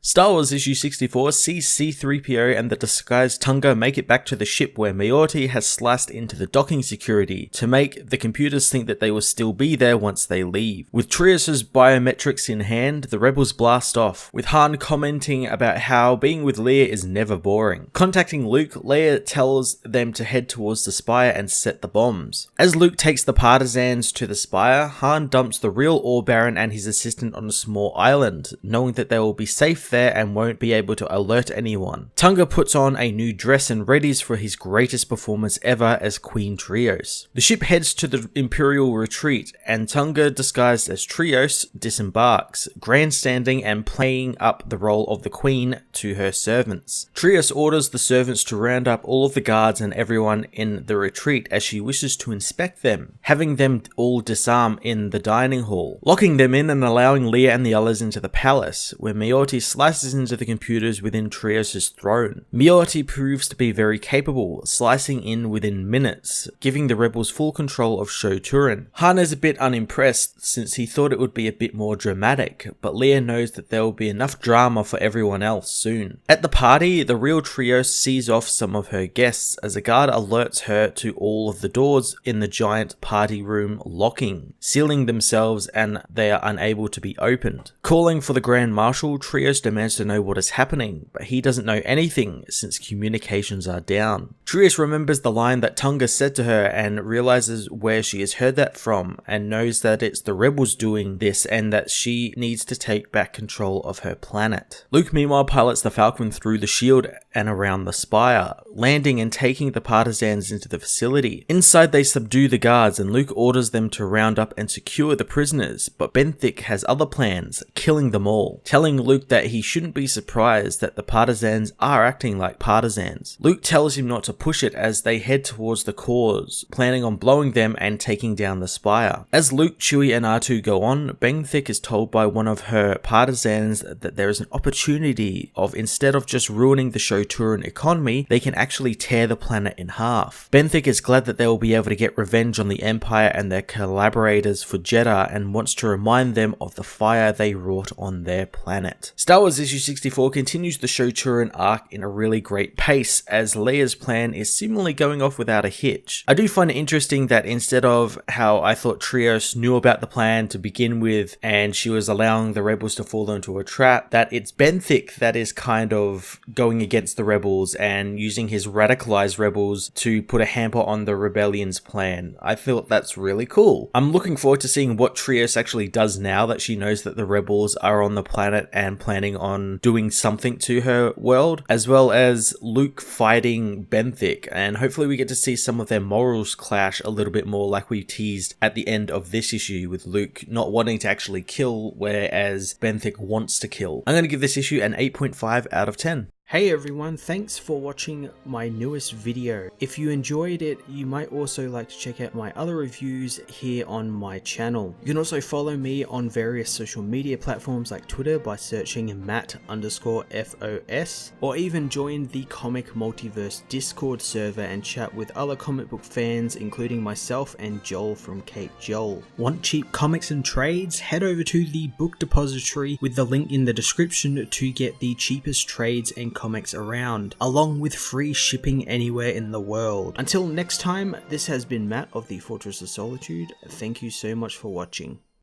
Star Wars issue 64 sees C-3PO and the disguised Tunga make it back to the ship where Miotti has sliced into the docking security to make the computers think that they will still be there once they leave. With Trios's biometrics in hand, the rebels blast off, with Han commenting about how being with Leia is never boring. Contacting Luke, Leia tells them to head towards the spire and set the bombs. As Luke takes the partisans to the spire, Han dumps the real Ore Baron and his assistant on a small island, knowing that they will be safe there and won't be able to alert anyone. Tunga puts on a new dress and readies for his greatest performance ever as Queen Trios. The ship heads to the Imperial retreat, and Tunga, disguised as Trios, disembarks, grandstanding and playing up the role of the Queen to her servants. Trios orders the servants to round up all of the guards and everyone in the retreat as she wishes to inspect them, having them all disarm in the dining hall, locking them in and allowing Leia and the others into the palace, where Miotti slices into the computers within Trios' throne. Miotti proves to be very capable, slicing in within minutes, giving the rebels full control of Shu-Torun. Han is a bit unimpressed since he thought it would be a bit more dramatic, but Leia knows that there will be enough drama for everyone else soon. At the party, the real Trios sees off some of her guests as a guard alerts her to all of the doors in the giant party room locking, sealing themselves, and they are unable to be opened. Calling for the Grand Marshal, Trios demands to know what is happening, but he doesn't know anything since communications are down. Trios remembers the line that Tunga said to her and realizes where she has heard that from, and knows that it's the rebels doing this and that she needs to take back control of her planet. Luke meanwhile pilots the Falcon through the shield and around the spire, landing and taking the partisans into the facility. Inside they subdue the guards and Luke orders them to round up and secure the prisoners, but Benthic has other plans, killing them all, telling Luke that he shouldn't be surprised that the partisans are acting like partisans. Luke tells him not to push it as they head towards the cores, planning on blowing them and taking down the spire. As Luke, Chewie and R2 go on, Benthic is told by one of her partisans that there is an opportunity of, instead of just ruining the Shu-Torun economy, they can actually tear the planet in half. Benthic is glad that they will be able to get revenge on the Empire and their collaborators for Jeddah, and wants to remind them of the fire they wrought on their planet. Star Wars issue 64 continues the Shu-Torun arc in a really great pace, as Leia's plan is seemingly going off without a hitch. I do find it interesting that instead of how I thought Trios knew about the plan to begin with and she was allowing the rebels to fall into a trap, that it's Benthic that is kind of going against the rebels and using his radicalized rebels to put a hamper on the rebellion's plan. I thought that's really cool. I'm looking forward to seeing what Trios actually does now that she knows that the rebels are on the planet and planning on doing something to her world, as well as Luke fighting Benthic, and hopefully we get to see some of their morals clash a little bit more, like we teased at the end of this issue with Luke not wanting to actually kill, whereas Benthic wants to kill. I'm going to give this issue an 8.5 out of 10. Hey everyone, thanks for watching my newest video. If you enjoyed it, you might also like to check out my other reviews here on my channel. You can also follow me on various social media platforms like Twitter by searching Matt_FOS, or even join the Comic Multiverse Discord server and chat with other comic book fans, including myself and Joel from Cape Joel. Want cheap comics and trades? Head over to the book depository with the link in the description to get the cheapest trades and comics around, along with free shipping anywhere in the world. Until next time, this has been Matt of the Fortress of Solitude. Thank you so much for watching.